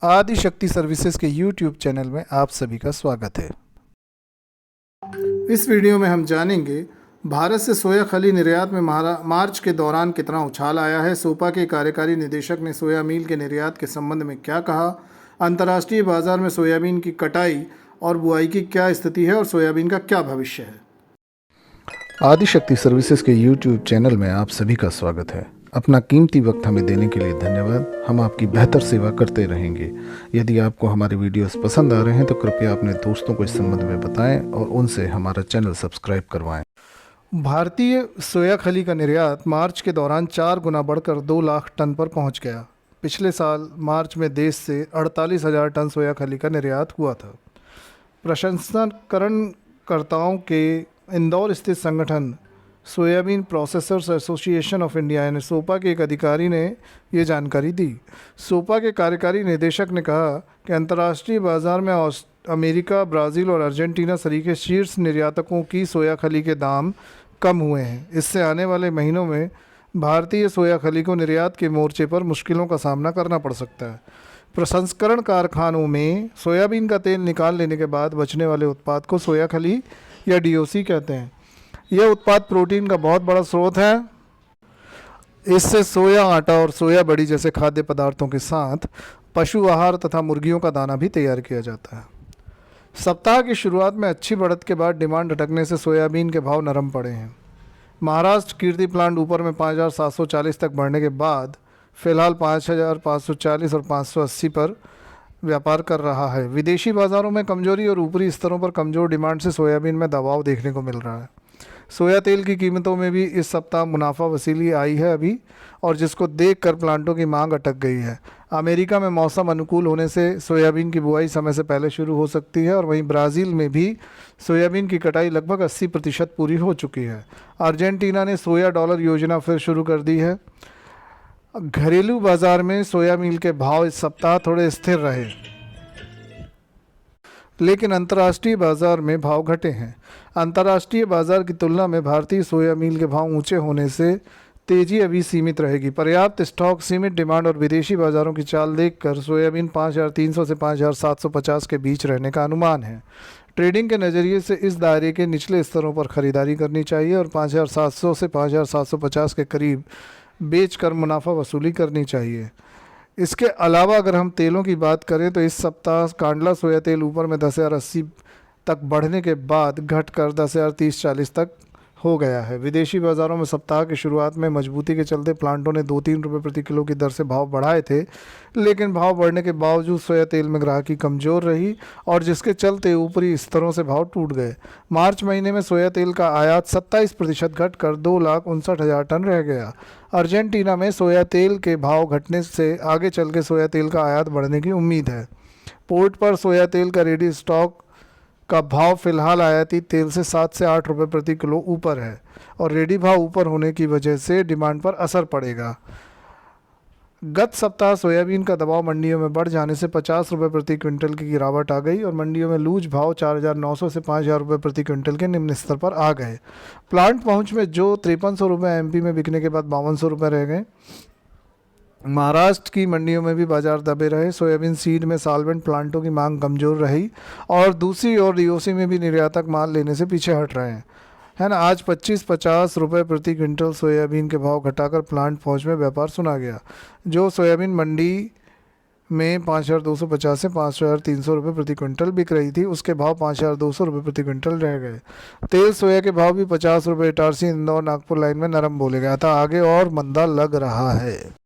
आदि शक्ति सर्विसेज के YouTube चैनल में आप सभी का स्वागत है। इस वीडियो में हम जानेंगे भारत से सोया खली निर्यात में मार्च के दौरान कितना उछाल आया है, सोपा के कार्यकारी निदेशक ने सोया मील के निर्यात के संबंध में क्या कहा, अंतर्राष्ट्रीय बाजार में सोयाबीन की कटाई और बुआई की क्या स्थिति है और सोयाबीन का क्या भविष्य है। आदि शक्ति सर्विसेज के YouTube चैनल में आप सभी का स्वागत है। अपना कीमती वक्त हमें देने के लिए धन्यवाद। हम आपकी बेहतर सेवा करते रहेंगे। यदि आपको हमारे वीडियोस पसंद आ रहे हैं तो कृपया अपने दोस्तों को इस संबंध में बताएं और उनसे हमारा चैनल सब्सक्राइब करवाएं। भारतीय सोया खली का निर्यात मार्च के दौरान 4 गुना बढ़कर 2 लाख टन पर पहुंच गया। पिछले साल मार्च में देश से 48,000 टन सोया खली का निर्यात हुआ था। प्रसंस्करणकर्ताओं के इंदौर स्थित संगठन soybean processors association of India यानी सोपा के एक अधिकारी ने ये जानकारी दी। सोपा के कार्यकारी निदेशक ने कहा कि अंतर्राष्ट्रीय बाजार में अमेरिका, ब्राज़ील और अर्जेंटीना सरीखे शीर्ष निर्यातकों की सोया खली के दाम कम हुए हैं। इससे आने वाले महीनों में भारतीय सोया खली को निर्यात के मोर्चे पर मुश्किलों का सामना करना पड़ सकता है। प्रसंस्करण कारखानों में सोयाबीन का तेल निकाल लेने के बाद बचने वाले उत्पाद को सोया खली या डीओसी कहते हैं। यह उत्पाद प्रोटीन का बहुत बड़ा स्रोत है। इससे सोया आटा और सोया बड़ी जैसे खाद्य पदार्थों के साथ पशु आहार तथा मुर्गियों का दाना भी तैयार किया जाता है। सप्ताह की शुरुआत में अच्छी बढ़त के बाद डिमांड अटकने से सोयाबीन के भाव नरम पड़े हैं। महाराष्ट्र कीर्ति प्लांट ऊपर में 5,740 तक बढ़ने के बाद फिलहाल 5,540 और 580 पर व्यापार कर रहा है। विदेशी बाज़ारों में कमजोरी और ऊपरी स्तरों पर कमज़ोर डिमांड से सोयाबीन में दबाव देखने को मिल रहा है। सोया तेल की कीमतों में भी इस सप्ताह मुनाफा वसूली आई है अभी, और जिसको देखकर प्लांटों की मांग अटक गई है। अमेरिका में मौसम अनुकूल होने से सोयाबीन की बुआई समय से पहले शुरू हो सकती है और वहीं ब्राज़ील में भी सोयाबीन की कटाई लगभग 80% पूरी हो चुकी है। अर्जेंटीना ने सोया डॉलर योजना फिर शुरू कर दी है। घरेलू बाज़ार में सोया मील के भाव इस सप्ताह थोड़े स्थिर रहे, लेकिन अंतर्राष्ट्रीय बाज़ार में भाव घटे हैं। अंतर्राष्ट्रीय बाज़ार की तुलना में भारतीय सोया मील के भाव ऊंचे होने से तेज़ी अभी सीमित रहेगी। पर्याप्त स्टॉक, सीमित डिमांड और विदेशी बाज़ारों की चाल देखकर सोयाबीन 5,300 से 5,750 के बीच रहने का अनुमान है। ट्रेडिंग के नज़रिए से इस दायरे के निचले स्तरों पर ख़रीदारी करनी चाहिए और 5,700 से 5,750 के करीब बेचकर मुनाफा वसूली करनी चाहिए। इसके अलावा अगर हम तेलों की बात करें तो इस सप्ताह कांडला सोया तेल ऊपर में 10,080 तक बढ़ने के बाद घटकर 10,030-40 तक हो गया है। विदेशी बाज़ारों में सप्ताह की शुरुआत में मजबूती के चलते प्लांटों ने 2-3 रुपये प्रति किलो की दर से भाव बढ़ाए थे, लेकिन भाव बढ़ने के बावजूद सोया तेल में ग्राहकी कमज़ोर रही और जिसके चलते ऊपरी स्तरों से भाव टूट गए। मार्च महीने में सोया तेल का आयात 27% घटकर 2,59,000 टन रह गया। अर्जेंटीना में सोया तेल के भाव घटने से आगे चल के सोया तेल का आयात बढ़ने की उम्मीद है। पोर्ट पर सोया तेल का रेडी स्टॉक का भाव फिलहाल आयाती तेल से 7 से 8 रुपये प्रति किलो ऊपर है और रेडी भाव ऊपर होने की वजह से डिमांड पर असर पड़ेगा। गत सप्ताह सोयाबीन का दबाव मंडियों में बढ़ जाने से 50 रुपये प्रति क्विंटल की गिरावट आ गई और मंडियों में लूज भाव 4,900 से 5,000 रुपये प्रति क्विंटल के निम्न स्तर पर आ गए। प्लांट पहुंच में जो 5300 रुपये एमपी में बिकने के बाद 5200 रुपये रह गए। महाराष्ट्र की मंडियों में भी बाजार दबे रहे। सोयाबीन सीड में सॉल्वेंट प्लांटों की मांग कमज़ोर रही और दूसरी ओर डीओसी में भी निर्यातक माल लेने से पीछे हट रहे हैं, है ना। आज 25-50 रुपये प्रति क्विंटल सोयाबीन के भाव घटाकर प्लांट पहुंच में व्यापार सुना गया। जो सोयाबीन मंडी में 5,250 से 5,300 रुपये प्रति क्विंटल बिक रही थी, उसके भाव 5,200 रुपये प्रति क्विंटल रह गए। तेल सोया के भाव भी 50 रुपये इटारसी इंदौर नागपुर लाइन में नरम बोले गया था। आगे और मंदा लग रहा है।